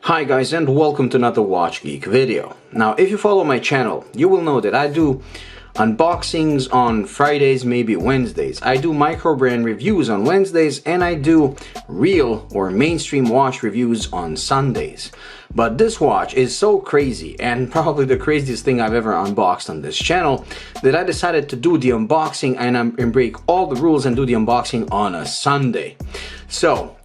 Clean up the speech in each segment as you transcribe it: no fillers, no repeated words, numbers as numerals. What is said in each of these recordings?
Hi guys, and welcome to another Watch Geek video. Now if you follow my channel, you will know that I do unboxings on Fridays, maybe Wednesdays. I do micro brand reviews on Wednesdays, and I do real or mainstream watch reviews on Sundays. But this watch is so crazy, and probably the craziest thing I've ever unboxed on this channel, that I decided to do the unboxing and break all the rules and do the unboxing on a Sunday.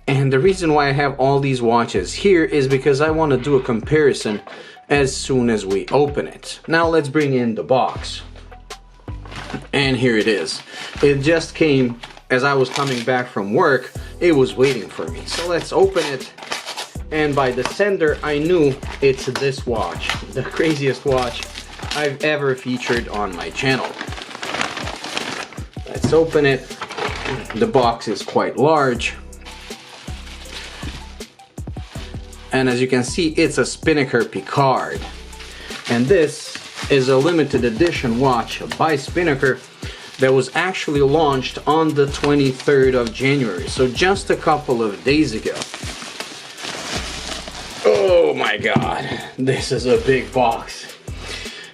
And the reason why I have all these watches here is because I want to do a comparison as soon as we open it. Now let's bring in the box. And here it is. It just came as I was coming back from work. It was waiting for me. So let's open it. And by the sender, I knew it's this watch. The craziest watch I've ever featured on my channel. Let's open it. The box is quite large. And as you can see, it's a Spinnaker Piccard. And this is a limited edition watch by Spinnaker that was actually launched on the 23rd of January. So just a couple of days ago. Oh my God, this is a big box.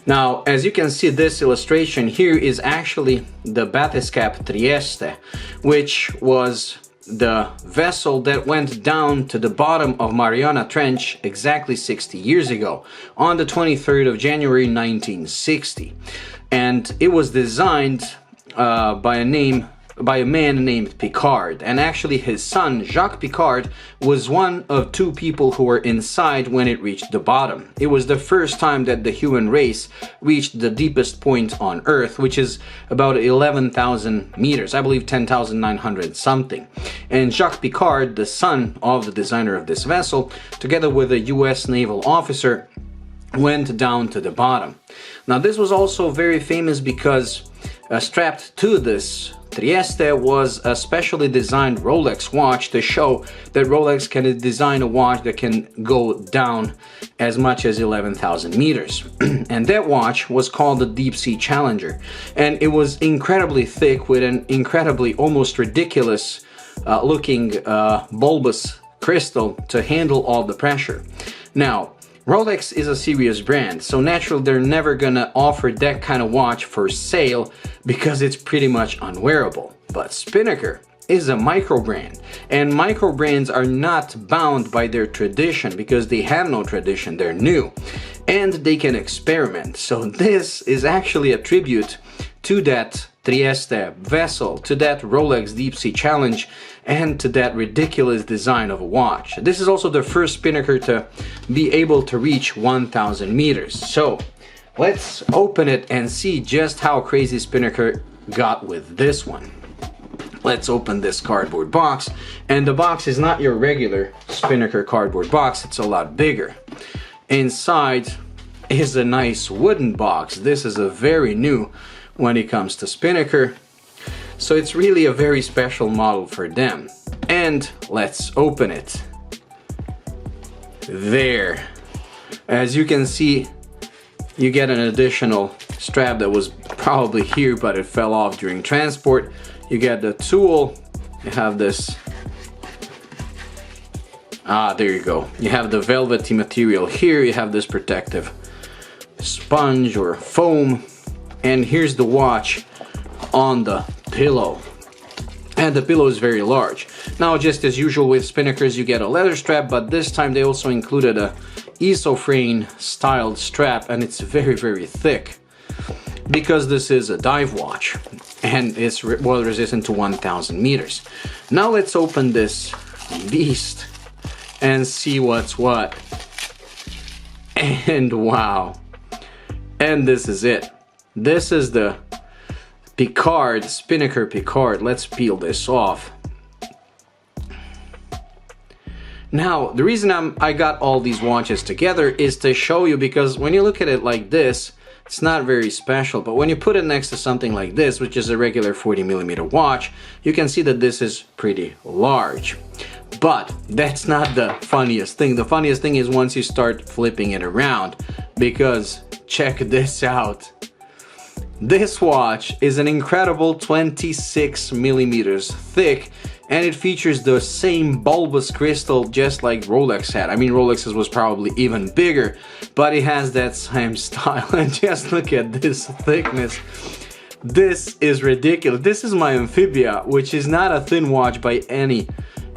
Now, as you can see, this illustration here is actually the bathyscaphe Trieste, which was the vessel that went down to the bottom of Mariana Trench exactly 60 years ago, on the 23rd of January 1960. And it was designed by a man named Piccard, and actually his son Jacques Piccard was one of two people who were inside when it reached the bottom. It was the first time that the human race reached the deepest point on Earth, which is about 11,000 meters, I believe 10,900 something. And Jacques Piccard, the son of the designer of this vessel, together with a US naval officer, went down to the bottom. Now this was also very famous because strapped to this Trieste was a specially designed Rolex watch to show that Rolex can design a watch that can go down as much as 11,000 meters. And that watch was called the Deep-sea Challenger. And it was incredibly thick with an incredibly, almost ridiculous looking bulbous crystal to handle all the pressure. Now, Rolex is a serious brand, so naturally they're never gonna offer that kind of watch for sale because it's pretty much unwearable. But Spinnaker is a micro brand, and micro brands are not bound by their tradition because they have no tradition, they're new, and they can experiment. So this is actually a tribute to that Trieste vessel, to that Rolex Deep-sea Challenge, and to that ridiculous design of a watch. This is also the first Spinnaker to be able to reach 1,000 meters. So let's open it and see just how crazy Spinnaker got with this one. Let's open this cardboard box, and the box is not your regular Spinnaker cardboard box, it's a lot bigger. Inside is a nice wooden box. This is a very new when it comes to Spinnaker, so it's really a very special model for them. And let's open it. There, as you can see, you get an additional strap that was probably here but it fell off during transport. You get the tool, you have this, there you go, you have the velvety material here, you have this protective sponge or foam, and here's the watch on the pillow. And the pillow is very large. Now, just as usual with Spinnakers, you get a leather strap, but this time they also included a isofrane styled strap, and it's very, very thick because this is a dive watch and it's well resistant to 1,000 meters. Now let's open this beast and see what's what. And wow. And this is it. This is the Piccard, Spinnaker Piccard. Let's peel this off. Now, the reason I got all these watches together is to show you, because when you look at it like this, it's not very special, but when you put it next to something like this, which is a regular 40mm watch, you can see that this is pretty large. But that's not the funniest thing. The funniest thing is once you start flipping it around, because check this out. This watch is an incredible 26 millimeters thick and it features the same bulbous crystal just like Rolex had. I mean, Rolex's was probably even bigger, but it has that same style. And just look at this thickness. This is ridiculous. This is my Amphibia, which is not a thin watch by any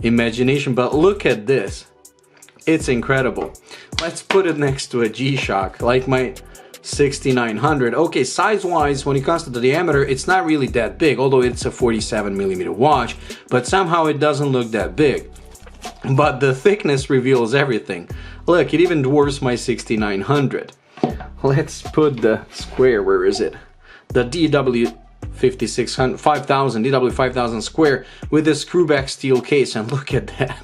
imagination, but look at this. It's incredible. Let's put it next to a G-Shock, like my 6900. Okay, size-wise, when it comes to the diameter, it's not really that big, although it's a 47mm watch, but somehow it doesn't look that big. But the thickness reveals everything. Look, it even dwarfs my 6900. Let's put the square, where is it? The DW5600, 5000, DW5000 square with the screwback steel case, and look at that.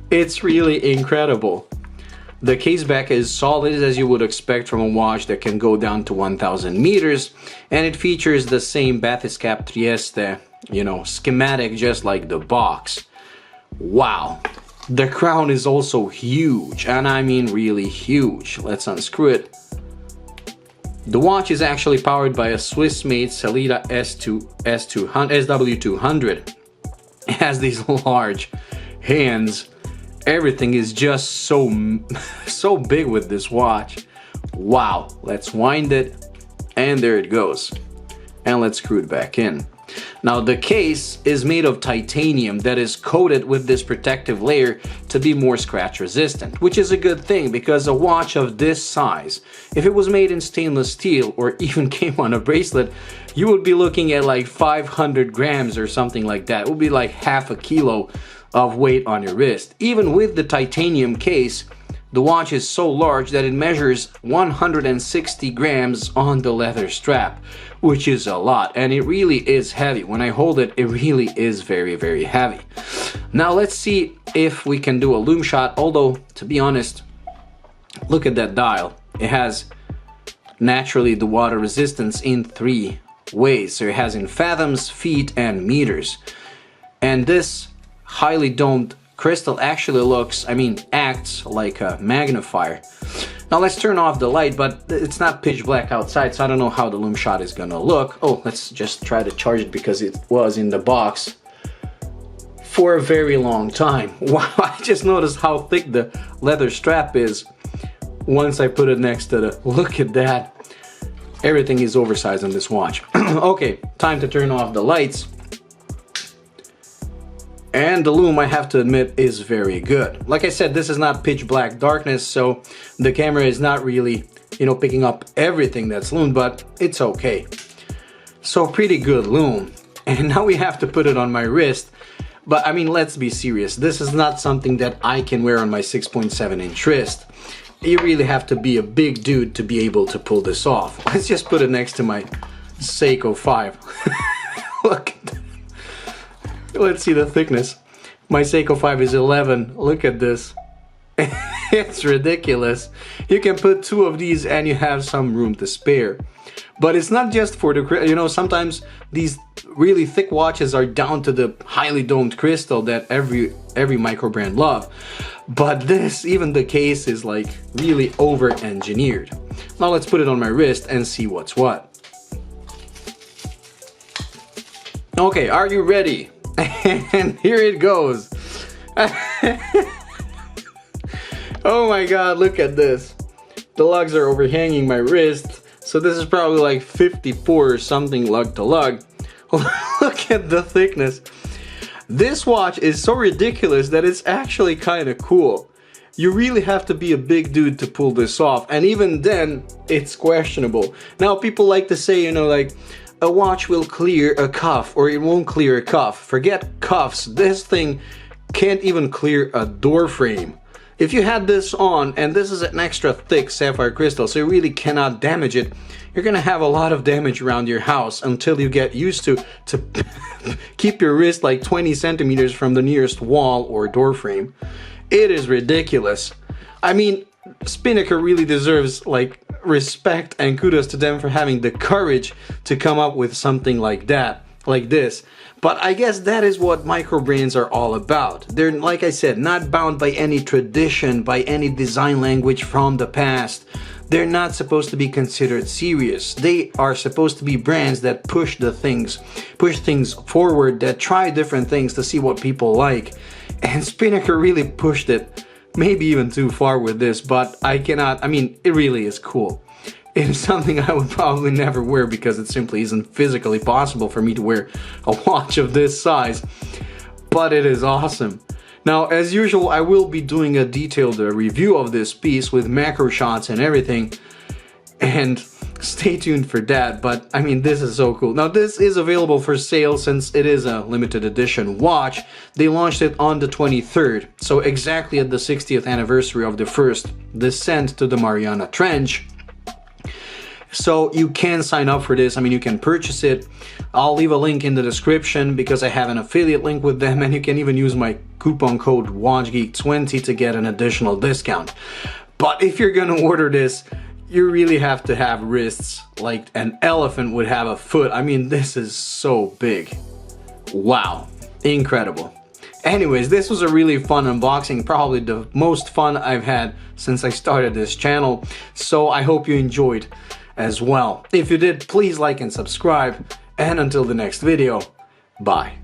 It's really incredible. The case back is solid as you would expect from a watch that can go down to 1000 meters, and it features the same bathyscaphe Trieste, you know, schematic just like the box. Wow. The crown is also huge, and I mean really huge. Let's unscrew it. The watch is actually powered by a Swiss-made Sellita SW200. It has these large hands. Everything is just so big with this watch. Wow. Let's wind it, and there it goes. And let's screw it back in. Now the case is made of titanium that is coated with this protective layer to be more scratch resistant, which is a good thing because a watch of this size, if it was made in stainless steel or even came on a bracelet, you would be looking at like 500 grams or something like that. It would be like half a kilo of weight on your wrist. Even with the titanium case, the watch is so large that it measures 160 grams on the leather strap, which is a lot, and it really is heavy. When I hold it, it really is very, very heavy. Now let's see if we can do a lume shot, although, to be honest, look at that dial. It has naturally the water resistance in 3 ways. So it has in fathoms, feet, and meters. And this highly domed crystal actually looks, acts like a magnifier. Now let's turn off the light, but it's not pitch black outside, so I don't know how the lume shot is gonna look. Oh, let's just try to charge it because it was in the box for a very long time. Wow, I just noticed how thick the leather strap is once I put it next to the, look at that. Everything is oversized on this watch. Okay, time to turn off the lights. And the lume, I have to admit, is very good. Like I said, this is not pitch black darkness, so the camera is not really, picking up everything that's lumed, but it's okay. So pretty good lume. And now we have to put it on my wrist. But let's be serious. This is not something that I can wear on my 6.7-inch wrist. You really have to be a big dude to be able to pull this off. Let's just put it next to my Seiko 5. Look at that. Let's see the thickness. My Seiko 5 is 11. Look at this. It's ridiculous. You can put 2 of these and you have some room to spare. But it's not just for the, sometimes these really thick watches are down to the highly domed crystal that every micro brand love. But this, even the case is like really over-engineered. Now let's put it on my wrist and see what's what. Okay, are you ready? And here it goes. Oh my god, look at this. The lugs are overhanging my wrist, so this is probably like 54 or something lug to lug. Look at the thickness. This watch is so ridiculous that it's actually kind of cool. You really have to be a big dude to pull this off, and even then, it's questionable. Now, people like to say, like, a watch will clear a cuff or it won't clear a cuff. Forget cuffs. This thing can't even clear a door frame. If you had this on, and this is an extra thick sapphire crystal, so you really cannot damage it, you're gonna have a lot of damage around your house until you get used to keep your wrist like 20 centimeters from the nearest wall or door frame. It is ridiculous. Spinnaker really deserves respect and kudos to them for having the courage to come up with something like that, like this. But I guess that is what micro brands are all about. They're, like I said, not bound by any tradition, by any design language from the past. they're not supposed to be considered serious. They are supposed to be brands that push things forward, that try different things to see what people like. And Spinnaker really pushed it, maybe even too far with this, but I mean, it really is cool. It is something I would probably never wear because it simply isn't physically possible for me to wear a watch of this size, but it is awesome. Now, as usual, I will be doing a detailed review of this piece with macro shots and everything, and stay tuned for that. But I mean, this is so cool. Now, this is available for sale since it is a limited edition watch. They launched it on the 23rd, so exactly at the 60th anniversary of the first descent to the Mariana Trench. So you can sign up for this. I mean, you can purchase it. I'll leave a link in the description because I have an affiliate link with them, and you can even use my coupon code WatchGeek20 to get an additional discount. But if you're gonna order this, you really have to have wrists like an elephant would have a foot. I mean, this is so big. Wow, incredible. Anyways, this was a really fun unboxing, probably the most fun I've had since I started this channel. So I hope you enjoyed as well. If you did, please like and subscribe, and until the next video, bye.